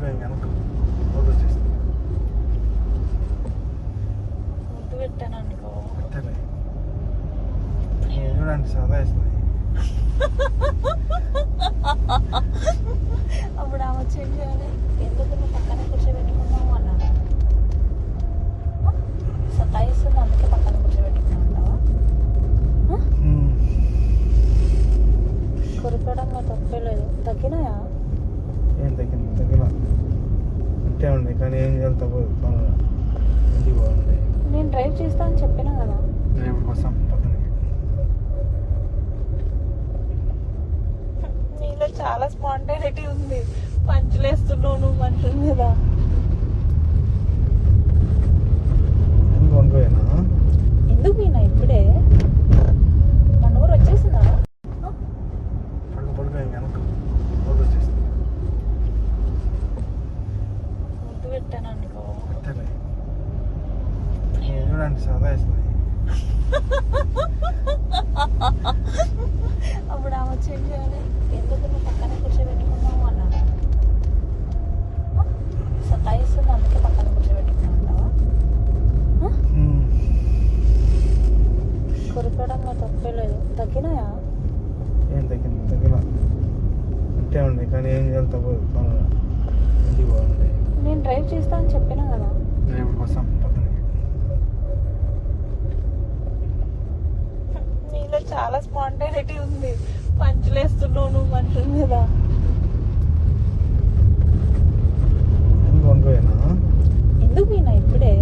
వెనక ఫోటో వచ్చేస్తుంది. ముద్దు పెట్టాను అనుకో. పెట్టలే చూడండి సదా వేస్తుంది. అప్పుడు ఆమె వచ్చి ఏం చేయాలి? ఎందుకు నువ్వు పక్కనే కూర్చోబెట్టుకున్నావు అన్నాను. సతాయిస్తుంది అందుకే పక్కన కూర్చోబెట్టుకున్నావు. కొరికడంలో తప్పే లేదు. తగ్గినాయా? ఏం తగ్గిన అంతే ఉంది కానీ ఏం చేయాలి తప్పదు. ఇంటికి బాగుంది. నేను డ్రైవ్ చేస్తా అని చెప్పినా కదా. రేపు కోసం నీలో చాలా స్పాంటైనిటీ ఉంది. పంచులేస్తున్నావు నువ్వు మనుషుల మీద. కొనుక్కోనా ఎందుకు పోయినా ఇప్పుడే? మన ఊరు వచ్చేసిందా? పడుకో వెనక ఫోటో వచ్చేస్తుంది. ముద్దు పెట్టాను అనుకో. పెట్టలే చూడండి సదా వేస్తుంది. అప్పుడు ఆమె వచ్చి ఏం చేయాలి? ఎందుకు నువ్వు పక్కనే కూర్చోబెట్టుకున్నావు అన్నాను. సతాయిస్తుంది అందుకే పక్కన కూర్చోబెట్టుకున్నావు. కొరికడంలో తప్పే లేదు. తగ్గినాయా? ఏం తగ్గిన అంతే ఉంది కానీ ఏం చేయాలి తప్పదు. ఇంటికి బాగుంది. నేను డ్రైవ్ చేస్తా అని చెప్పినా కదా. రేపు కోసం నీలో చాలా స్పాంటైనిటీ ఉంది. పంచులేస్తున్నావు నువ్వు మనుషుల మీద. కొనుక్కోనా ఎందుకు పోయినా ఇప్పుడే?